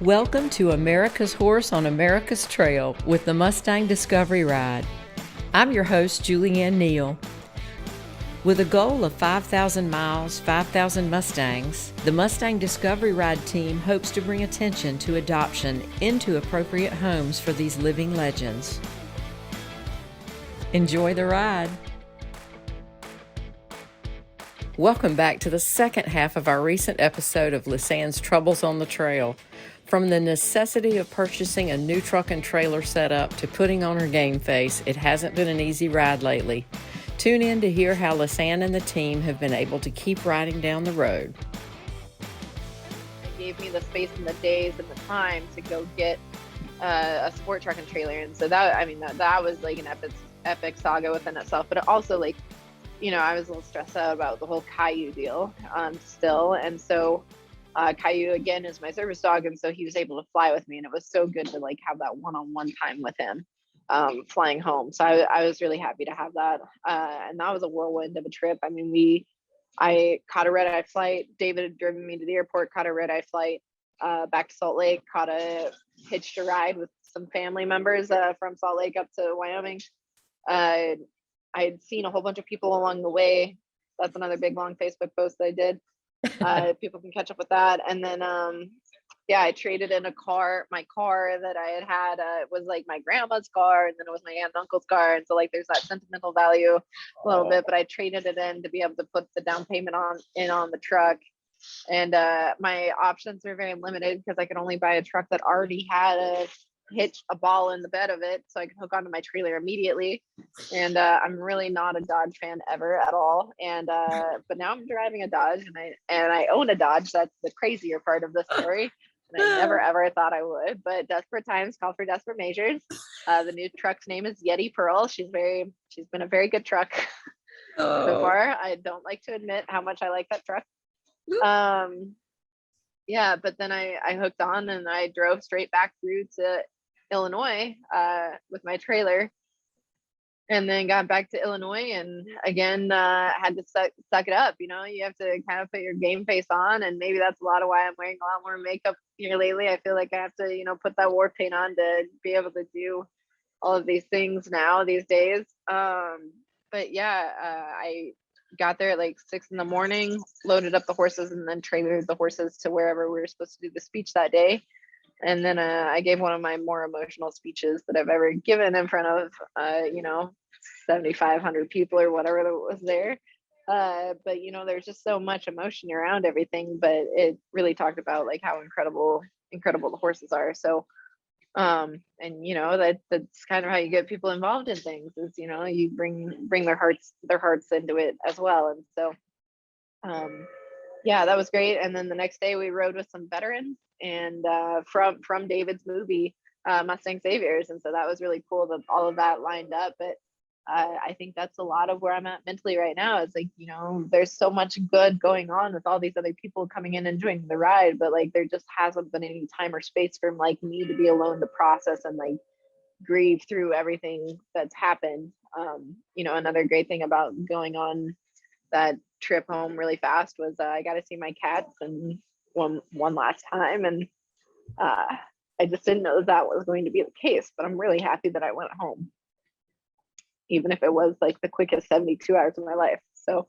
Welcome to America's Horse on America's Trail with the Mustang Discovery Ride. I'm your host, Julianne Neal. With a goal of 5,000 miles, 5,000 Mustangs, the Mustang Discovery Ride team hopes to bring attention to adoption into appropriate homes for these living legends. Enjoy the ride. Welcome back to the second half of our recent episode of Lisanne's Troubles on the Trail. From the necessity of purchasing a new truck and trailer setup to putting on her game face, it hasn't been an easy ride lately. Tune in to hear how Lisanne and the team have been able to keep riding down the road. It gave me the space and the days and the time to go get a sport truck and trailer. And so that was like an epic saga within itself. But it also, like, you know, I was a little stressed out about the whole Caillou deal still. And so Caillou, again, is my service dog. And so he was able to fly with me. And it was so good to like have that one-on-one time with him flying home. So I was really happy to have that. And that was a whirlwind of a trip. I mean, I caught a red-eye flight. David had driven me to the airport, caught a red-eye flight back to Salt Lake, hitched a ride with some family members from Salt Lake up to Wyoming. I had seen a whole bunch of people along the way. That's another big long Facebook post that I did. People can catch up with that. And then, I traded in my car that I had was like my grandma's car, and then it was my aunt and uncle's car. And so like, there's that sentimental value a little bit, but I traded it in to be able to put the down payment on the truck. And my options were very limited because I could only buy a truck that already had a ball in the bed of it, so I could hook onto my trailer immediately. And I'm really not a Dodge fan ever at all. And but now I'm driving a Dodge, and I own a Dodge. That's the crazier part of the story. And I never ever thought I would, but desperate times call for desperate measures. The new truck's name is Yeti Pearl. She's been a very good truck so far. I don't like to admit how much I like that truck. But then I hooked on and I drove straight back through to Illinois with my trailer, and then got back to Illinois and again had to suck it up. You know, you have to kind of put your game face on, and maybe that's a lot of why I'm wearing a lot more makeup here lately. I feel like I have to, you know, put that war paint on to be able to do all of these things now these days. I got there at like 6 a.m, loaded up the horses, and then trailered the horses to wherever we were supposed to do the speech that day. And then I gave one of my more emotional speeches that I've ever given in front of 7,500 people or whatever that was there. But you know, there's just so much emotion around everything, but it really talked about like how incredible the horses are. So and you know, that's kind of how you get people involved in things, is, you know, you bring their hearts into it as well. And so that was great. And then the next day we rode with some veterans and from David's movie Mustang Saviors, and so that was really cool that all of that lined up. But I think that's a lot of where I'm at mentally right now. It's like, you know, there's so much good going on with all these other people coming in and doing the ride, but like there just hasn't been any time or space for like me to be alone to process and like grieve through everything that's happened. You know, another great thing about going on that trip home really fast was I got to see my cats and one last time, and I just didn't know that was going to be the case. But I'm really happy that I went home, even if it was like the quickest 72 hours of my life. So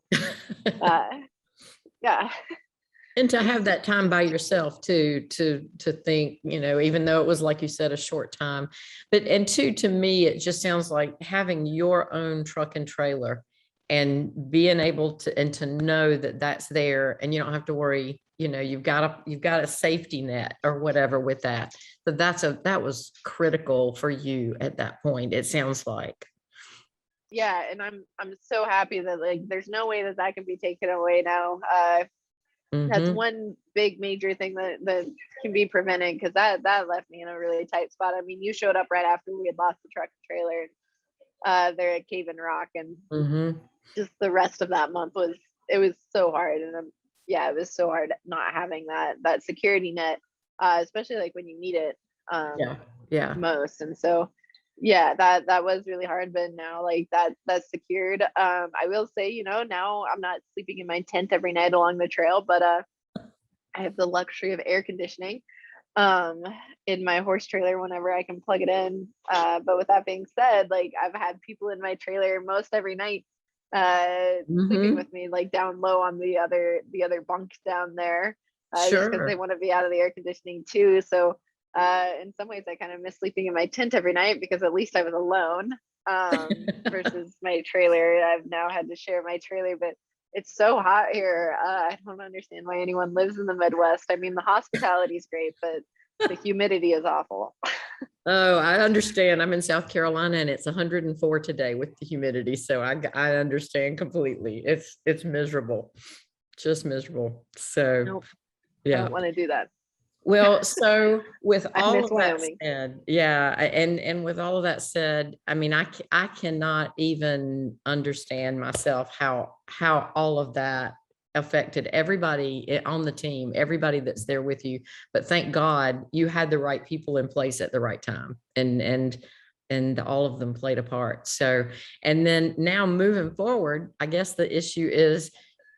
And to have that time by yourself too, to think, you know, even though it was, like you said, a short time, and to me, it just sounds like having your own truck and trailer and being able to know that that's there, and you don't have to worry, you know, you've got a safety net or whatever with that. So that was critical for you at that point, it sounds like. Yeah, and I'm so happy that like there's no way that can be taken away now. That's one big major thing that can be prevented, because that left me in a really tight spot. I mean, you showed up right after we had lost the truck and trailer there at Cave and Rock, and just the rest of that month was so hard. And it was so hard not having that security net, especially like when you need it most. And so that was really hard, but now like that's secured. I will say, you know, now I'm not sleeping in my tent every night along the trail, but I have the luxury of air conditioning. um, in my horse trailer whenever I can plug it in. But with that being said, like I've had people in my trailer most every night sleeping Mm-hmm. with me, like down low on the other bunks down there, just because they Sure. want to be out of the air conditioning too. So in some ways, I kind of miss sleeping in my tent every night because at least I was alone. Versus my trailer, I've now had to share my trailer, but it's so hot here. I don't understand why anyone lives in the Midwest. I mean, the hospitality is great, but the humidity is awful. Oh, I understand. I'm in South Carolina and it's 104 today with the humidity. So I understand completely. It's miserable, just miserable. So Nope, I yeah. don't want to do that. Well, so with I all miss of that Wyoming. said, yeah, and with all of that said, I mean, I cannot even understand myself how all of that affected everybody on the team, everybody that's there with you. But thank God you had the right people in place at the right time, and all of them played a part. So, and then now moving forward, I guess the issue is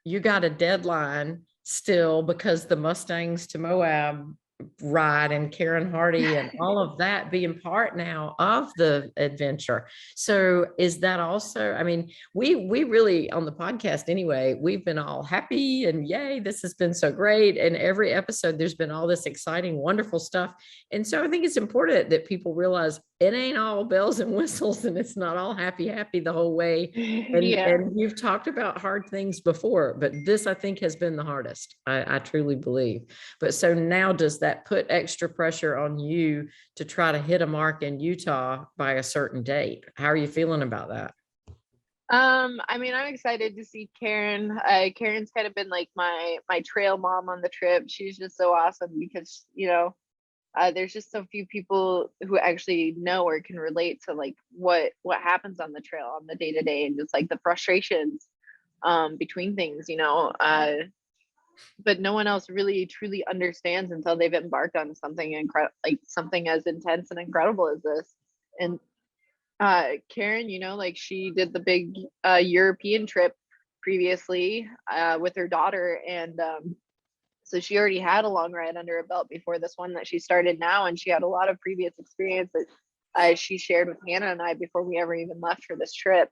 you got a deadline still because the Mustangs to Moab ride and Karen Hardy and all of that being part now of the adventure. So is that also, I mean, we really on the podcast anyway, we've been all happy and yay, this has been so great. And every episode there's been all this exciting, wonderful stuff. And so I think it's important that people realize it ain't all bells and whistles and it's not all happy the whole way. Yeah. And you've talked about hard things before, but this I think has been the hardest. I truly believe. But so now does that put extra pressure on you to try to hit a mark in Utah by a certain date? How are you feeling about that? I mean, I'm excited to see Karen. Karen's kind of been like my trail mom on the trip. She's just so awesome because, there's just so few people who actually know or can relate to like what happens on the trail on the day to day and just like the frustrations between things. But no one else really truly understands until they've embarked on something incredible, like something as intense and incredible as this. And Karen, like she did the big European trip previously with her daughter, and so she already had a long ride under her belt before this one that she started now, and she had a lot of previous experience that she shared with Hannah and I before we ever even left for this trip.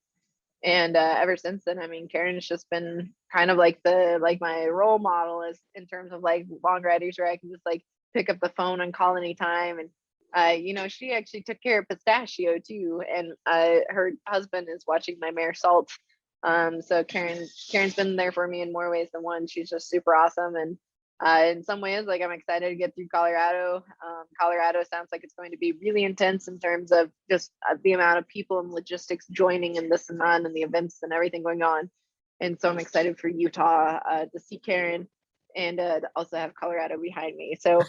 And ever since then, I mean, Karen's just been kind of like my role model is in terms of like long riders where I can just like pick up the phone and call anytime. And she actually took care of Pistachio too, and her husband is watching my mare Salt. So Karen's been there for me in more ways than one. She's just super awesome, and in some ways, like I'm excited to get through Colorado. Colorado sounds like it's going to be really intense in terms of just the amount of people and logistics joining and this and that and the events and everything going on. And so I'm excited for Utah to see Karen and to also have Colorado behind me. So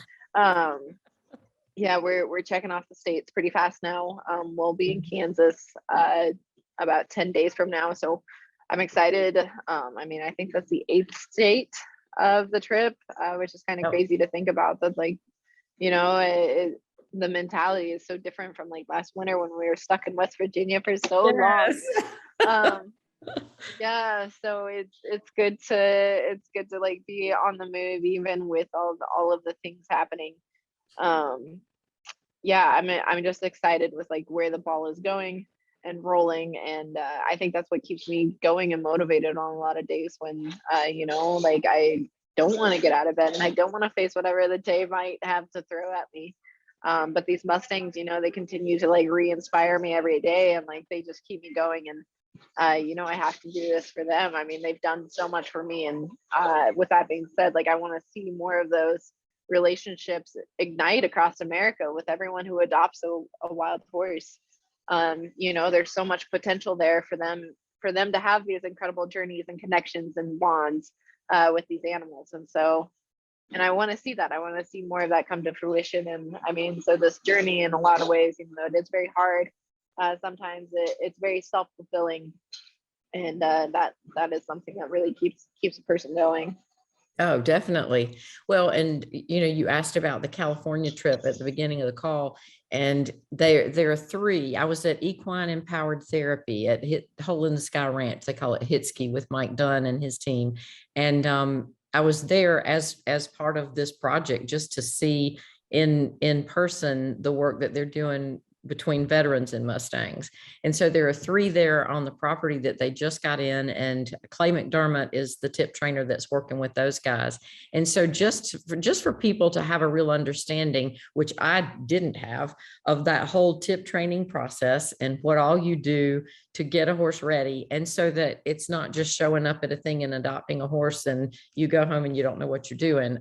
yeah, we're checking off the states pretty fast now. We'll be in Kansas about 10 days from now. So I'm excited. I mean, I think that's the 8th state of the trip, which is kind of Oh, crazy to think about that, like, the mentality is so different from like last winter when we were stuck in West Virginia for so long. yes. Um, yeah, so it's good to like be on the move even with all of the things happening. Um, yeah, I'm just excited with like where the ball is going and rolling, and I think that's what keeps me going and motivated on a lot of days when like I don't want to get out of bed and I don't want to face whatever the day might have to throw at me. But these Mustangs, they continue to like re-inspire me every day, and like they just keep me going. And I have to do this for them. I mean, they've done so much for me, and with that being said, like I want to see more of those relationships ignite across America with everyone who adopts a wild horse. There's so much potential there for them to have these incredible journeys and connections and bonds with these animals. And I want to see that. I want to see more of that come to fruition. And I mean, so this journey in a lot of ways, even though it is very hard, sometimes it's very self-fulfilling. And that is something that really keeps a person going. Oh, definitely. Well, and you asked about the California trip at the beginning of the call, and there are three. I was at Equine Empowered Therapy at Hole in the Sky Ranch. They call it Hitski with Mike Dunn and his team, and I was there as part of this project just to see in person the work that they're doing between veterans and Mustangs. And so there are 3 there on the property that they just got in, and Clay McDermott is the tip trainer that's working with those guys. And so just for people to have a real understanding, which I didn't have, of that whole tip training process and what all you do to get a horse ready. And so that it's not just showing up at a thing and adopting a horse and you go home and you don't know what you're doing.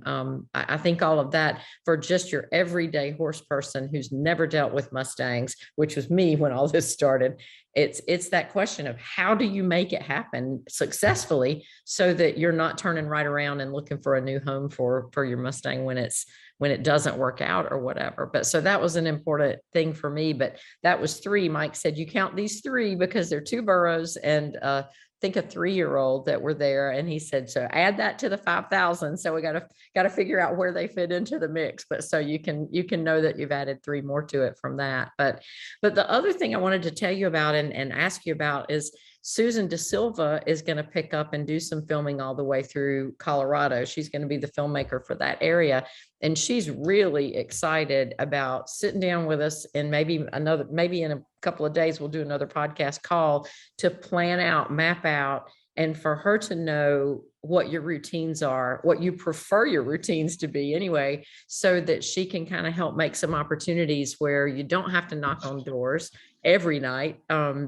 I think all of that for just your everyday horse person who's never dealt with Mustangs, which was me when all this started. It's that question of how do you make it happen successfully so that you're not turning right around and looking for a new home for your Mustang when it doesn't work out or whatever. But so that was an important thing for me. But that was 3. Mike said, you count these 3 because they're 2 burros and I think a 3-year-old that were there. And he said, so add that to the 5,000. So we got to figure out where they fit into the mix. But so you can know that you've added 3 more to it from that. But the other thing I wanted to tell you about and ask you about is Susan De Silva is going to pick up and do some filming all the way through Colorado. She's going to be the filmmaker for that area. And she's really excited about sitting down with us, and maybe in a couple of days, we'll do another podcast call to plan out, map out, and for her to know what your routines are, what you prefer your routines to be anyway, so that she can kind of help make some opportunities where you don't have to knock on doors every night.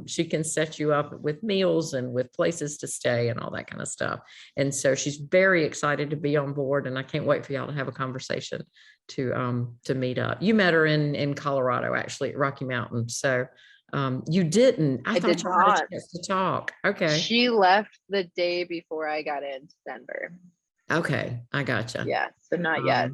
She can set you up with meals and with places to stay and all that kind of stuff. And so she's very excited to be on board, and I can't wait for y'all to have a conversation to meet up. You met her in Colorado, actually, at Rocky Mountain. So you didn't. I thought did you had a not. chance to talk. Okay. She left the day before I got into Denver. Okay, I gotcha. Yeah, so not yet.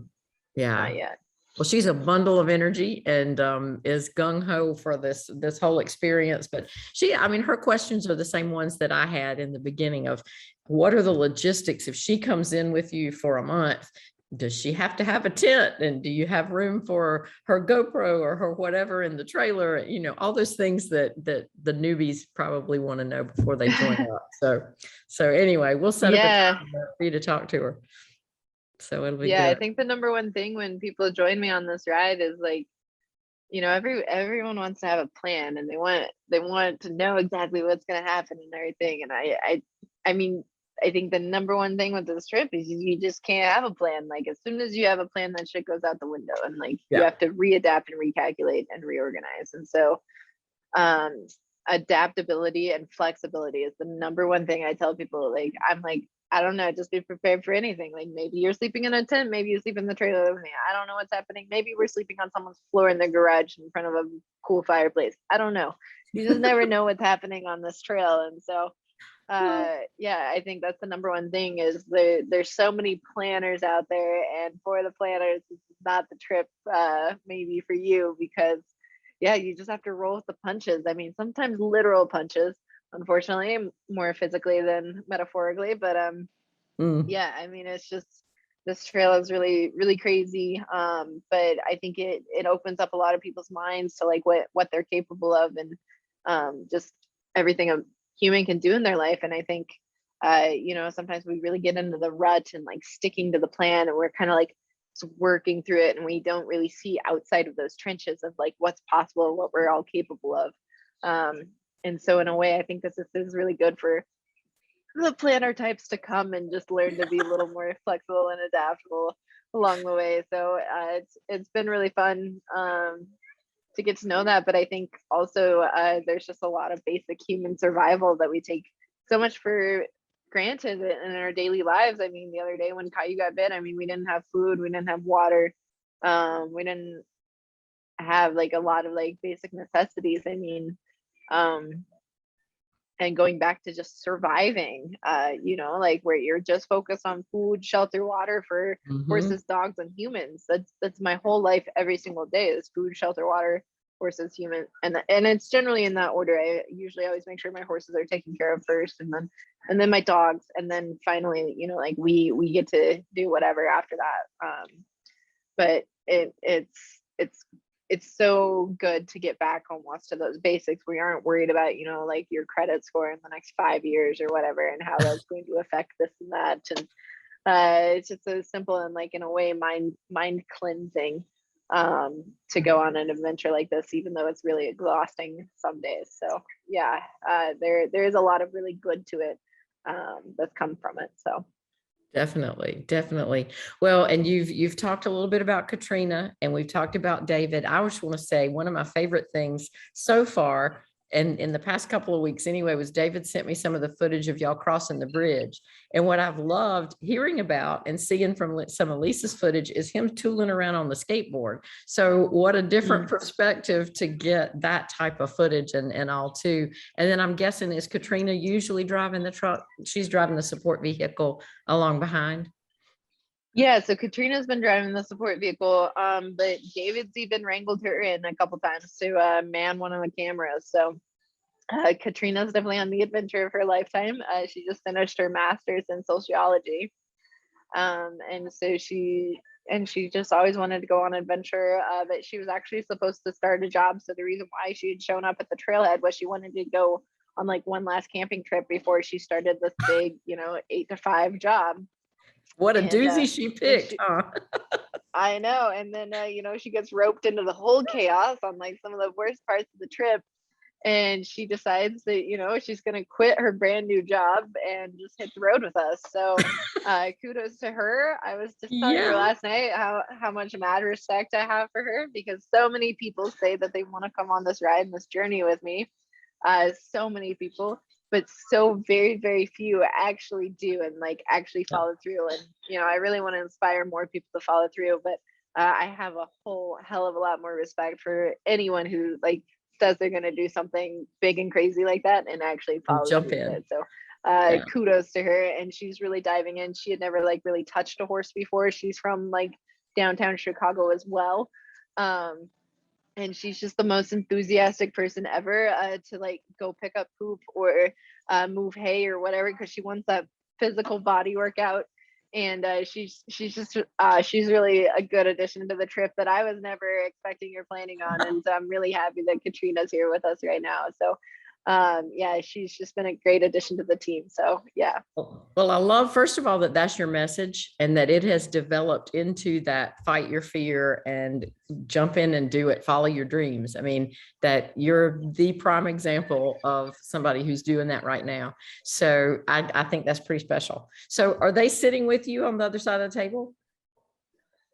Yeah. Not yet. Well, she's a bundle of energy and is gung-ho for this whole experience. But her questions are the same ones that I had in the beginning of what are the logistics if she comes in with you for a month? Does she have to have a tent, and do you have room for her GoPro or her whatever in the trailer? All those things that the newbies probably want to know before they join up. So anyway, we'll set up a time for you to talk to her. So it'll be good. I think the number one thing when people join me on this ride is like, everyone wants to have a plan, and they want to know exactly what's going to happen and everything. And I think the number one thing with this trip is you just can't have a plan. Like as soon as you have a plan, that shit goes out the window, and you have to readapt and recalculate and reorganize. And so adaptability and flexibility is the number one thing I tell people. I'm like, I don't know, just be prepared for anything. Like maybe you're sleeping in a tent, maybe you sleep in the trailer with me. I don't know what's happening. Maybe we're sleeping on someone's floor in the garage in front of a cool fireplace. I don't know. You just never know what's happening on this trail. And so I think that's the number one thing is there's so many planners out there, and for the planners, this is not the trip maybe for you, because you just have to roll with the punches. I mean, sometimes literal punches, unfortunately, more physically than metaphorically, but it's just, this trail is really, really crazy. But I think it opens up a lot of people's minds to what they're capable of, and just everything a human can do in their life. And I think sometimes we really get into the rut and sticking to the plan, and we're kind of working through it, and we don't really see outside of those trenches of what's possible, what we're all capable of. And so in a way, I think this is really good for the planner types to come and just learn to be a little more flexible and adaptable along the way. So it's been really fun to get to know that. But I think also there's just a lot of basic human survival that we take so much for granted in our daily lives. I mean, the other day when Caillou got bit, we didn't have food, we didn't have water, we didn't have a lot of basic necessities. And going back to just surviving, where you're just focused on food, shelter, water for horses, dogs, and humans. That's my whole life every single day is food, shelter, water, horses, human. And it's generally in that order. I usually always make sure my horses are taken care of first, and then my dogs, and then finally, we get to do whatever after that. But it's so good to get back almost to those basics. We aren't worried about, your credit score in the next 5 years or whatever, and how that's going to affect this and that. And it's just so simple and in a way mind cleansing to go on an adventure like this, even though it's really exhausting some days. So yeah, there is a lot of really good to it that's come from it. So Definitely, definitely. Well, and you've talked a little bit about Katrina, and we've talked about David. I just want to say one of my favorite things so far, and in the past couple of weeks anyway, was David sent me some of the footage of y'all crossing the bridge. And what I've loved hearing about and seeing from some of Lisa's footage is him tooling around on the skateboard. So what a different perspective to get that type of footage and all too. And then I'm guessing, is Katrina usually driving the truck? She's driving the support vehicle along behind? yeah, so Katrina's been driving the support vehicle, but David's even wrangled her in a couple times to man one of the cameras. So Katrina's definitely on the adventure of her lifetime. She just finished her master's in sociology, and so she just always wanted to go on an adventure. But she was actually supposed to start a job. So the reason why she had shown up at the trailhead was she wanted to go on like one last camping trip before she started this big, 8 to 5 job. What a And, doozy she picked, huh? I know. And then, she gets roped into the whole chaos on like some of the worst parts of the trip. And she decides that, she's going to quit her brand new job and just hit the road with us. So kudos to her. I was just telling her Yeah. last night how much mad respect I have for her, because so many people say that they want to come on this ride and this journey with me. So many people, but so very, very few actually do and like actually follow through. And, I really want to inspire more people to follow through, but I have a whole hell of a lot more respect for anyone who like says they're going to do something big and crazy like that and actually follows Jump through with in. it. So Yeah. kudos to her. And she's really diving in. She had never like really touched a horse before. She's from like downtown Chicago as well. And she's just the most enthusiastic person ever to like go pick up poop or move hay or whatever, because she wants that physical body workout. And she's really a good addition to the trip that I was never expecting or planning on. And so I'm really happy that Katrina's here with us right now. So yeah, she's just been a great addition to the team. So yeah. Well, I love, first of all, that that's your message and that it has developed into that fight your fear and jump in and do it, follow your dreams. I mean, that you're the prime example of somebody who's doing that right now. So I think that's pretty special. So are they sitting with you on the other side of the table?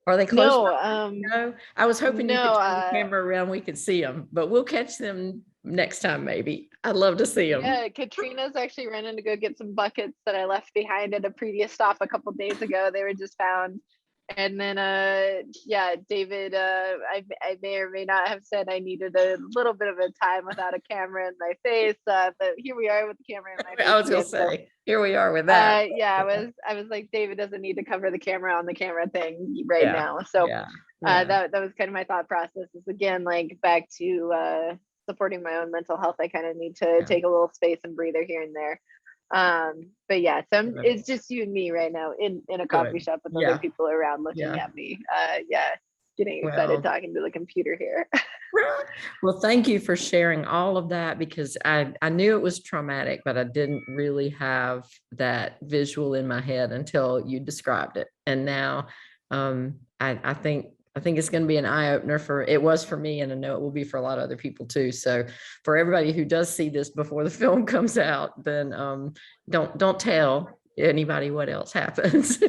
Are they close? No, I was hoping you could turn the camera around, we could see them, but we'll catch them next time maybe. I'd love to see them. Yeah, Katrina's actually running to go get some buckets that I left behind at a previous stop a couple days ago. They were just found. And then yeah, David, I may or may not have said I needed a little bit of a time without a camera in my face, but here we are with the camera in my face. I was gonna say, here we are with that. Yeah, I was like, David doesn't need to cover the camera on the camera thing right now. So that was kind of my thought process, is again, like back to supporting my own mental health. I kind of need to take a little space and breather here and there. But yeah, so it's just you and me right now in a coffee shop with other people around looking at me. Getting excited talking to the computer here. Well, thank you for sharing all of that, because I knew it was traumatic, but I didn't really have that visual in my head until you described it. And now I think it's going to be an eye opener it was for me, and I know it will be for a lot of other people too. So for everybody who does see this before the film comes out, then don't tell anybody what else happens.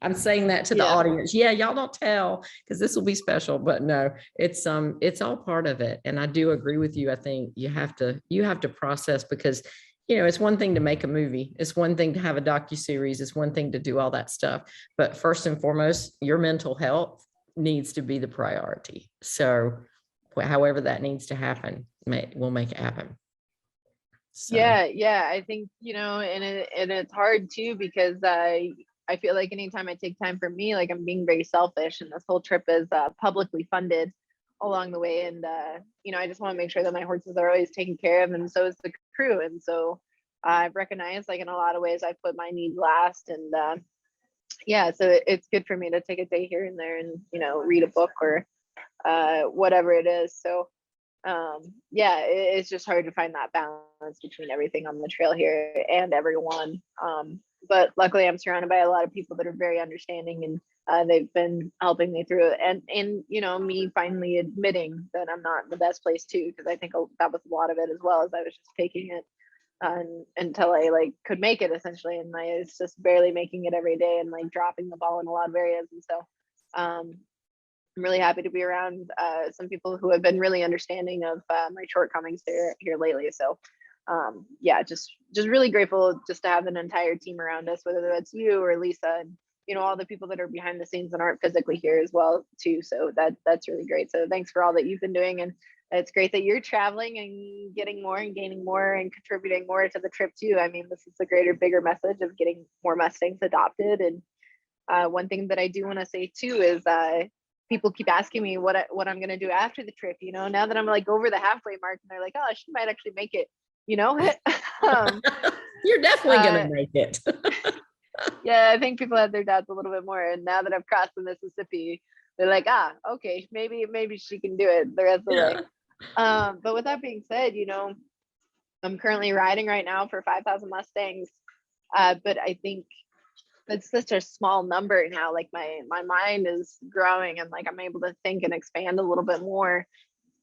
I'm saying that to the audience. Yeah, y'all don't tell, because this will be special. But no, it's all part of it. And I do agree with you. I think you have to process, because it's one thing to make a movie. It's one thing to have a docuseries. It's one thing to do all that stuff. But first and foremost, your mental health needs to be the priority. So however that needs to happen, we'll make it happen. So. Yeah. I think, and it's hard too, because I feel like anytime I take time for me, like I'm being very selfish, and this whole trip is publicly funded along the way. And, I just want to make sure that my horses are always taken care of, and so is the crew. And so I've recognized, like, in a lot of ways I put my needs last. And so it's good for me to take a day here and there and, read a book or whatever it is. So it's just hard to find that balance between everything on the trail here and everyone. but luckily I'm surrounded by a lot of people that are very understanding, and they've been helping me through it. And you know, me finally admitting that I'm not in the best place too, because I think that was a lot of it, as well as I was just faking it until I like could make it essentially, and I was just barely making it every day and like dropping the ball in a lot of areas. And so I'm really happy to be around some people who have been really understanding of my shortcomings here lately. So yeah, just really grateful just to have an entire team around us, whether that's you or Lisa, and you know, all the people that are behind the scenes and aren't physically here as well too. So that's really great. So thanks for all that you've been doing, and it's great that you're traveling and getting more and gaining more and contributing more to the trip too. I mean, this is the greater, bigger message of getting more Mustangs adopted. And one thing that I do want to say too is people keep asking me what I'm going to do after the trip. You know, now that I'm like over the halfway mark, and they're like, oh, she might actually make it. You know, you're definitely going to make it. Yeah, I think people had their doubts a little bit more, and now that I've crossed the Mississippi, they're like, okay, maybe she can do it the rest of the way. But with that being said, you know, I'm currently riding right now for 5,000 Mustangs, but I think it's such a small number now. Like my mind is growing, and like I'm able to think and expand a little bit more.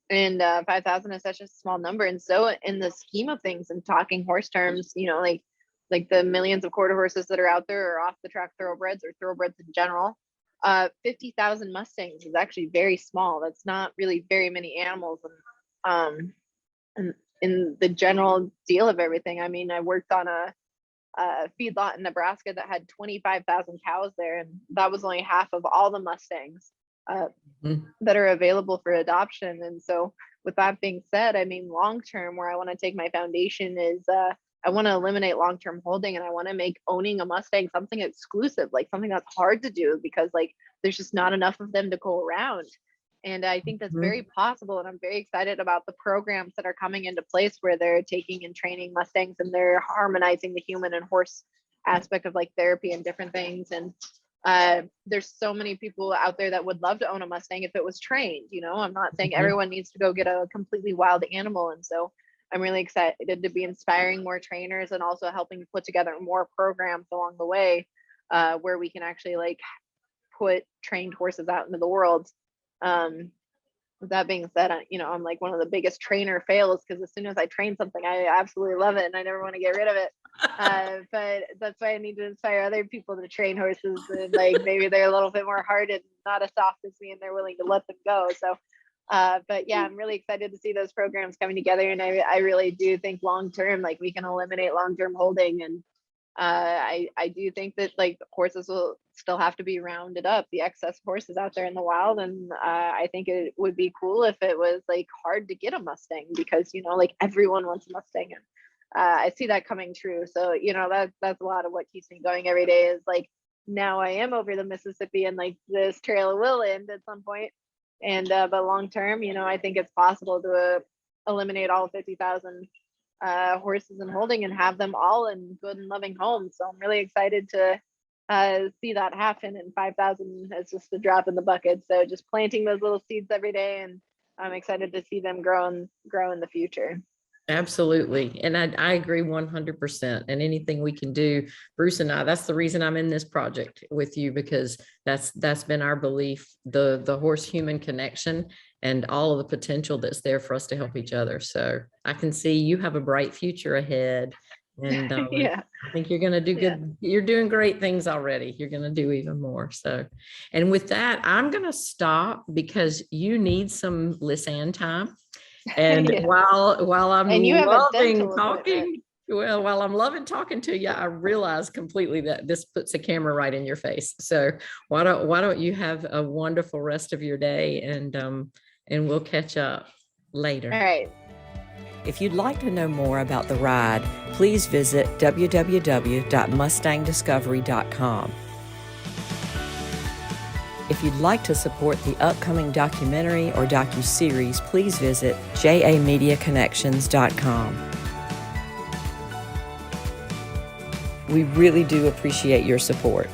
And 5,000 is such a small number, and so in the scheme of things, and talking horse terms, you know, like the millions of quarter horses that are out there, or off the track thoroughbreds or thoroughbreds in general, 50,000 Mustangs is actually very small. That's not really very many animals, and in the general deal of everything. I mean, I worked on a feedlot in Nebraska that had 25,000 cows there, and that was only half of all the Mustangs that are available for adoption. And so with that being said, I mean, long term, where I want to take my foundation is I want to eliminate long-term holding, and I want to make owning a Mustang something exclusive, like something that's hard to do, because like there's just not enough of them to go around. And I think that's very possible, and I'm very excited about the programs that are coming into place where they're taking and training Mustangs, and they're harmonizing the human and horse aspect of like therapy and different things. And there's so many people out there that would love to own a Mustang if it was trained. You know, I'm not saying everyone needs to go get a completely wild animal. And so I'm really excited to be inspiring more trainers, and also helping put together more programs along the way where we can actually like put trained horses out into the world. With that being said, you know, I'm like one of the biggest trainer fails, because as soon as I train something, I absolutely love it and I never want to get rid of it. But that's why I need to inspire other people to train horses, and like maybe they're a little bit more hearted, not as soft as me, and they're willing to let them go. So but yeah, I'm really excited to see those programs coming together, and I really do think long term, like we can eliminate long-term holding. And I do think that like horses will still have to be rounded up, the excess horses out there in the wild. And I think it would be cool if it was like hard to get a Mustang, because you know, like everyone wants a Mustang, and I see that coming true. So you know, that's a lot of what keeps me going every day, is like now I am over the Mississippi, and like this trail will end at some point. And but long term, you know, I think it's possible to eliminate all 50,000 horses in holding, and have them all in good and loving homes. So I'm really excited to see that happen, and 5,000 is just a drop in the bucket. So just planting those little seeds every day, and I'm excited to see them grow in the future. Absolutely. And I agree 100%. And anything we can do, Bruce and I, that's the reason I'm in this project with you, because that's been our belief, the horse human connection and all of the potential that's there for us to help each other. So I can see you have a bright future ahead, and Yeah, I think you're going to do good. Yeah. You're doing great things already. You're going to do even more. So, and with that, I'm going to stop, because you need some Lisanne time. And while I'm loving talking, while I'm loving talking to you, I realize completely that this puts a camera right in your face. So why don't you have a wonderful rest of your day, and we'll catch up later. All right. If you'd like to know more about the ride, please visit www.mustangdiscovery.com. If you'd like to support the upcoming documentary or docuseries, please visit jamediaconnections.com. We really do appreciate your support.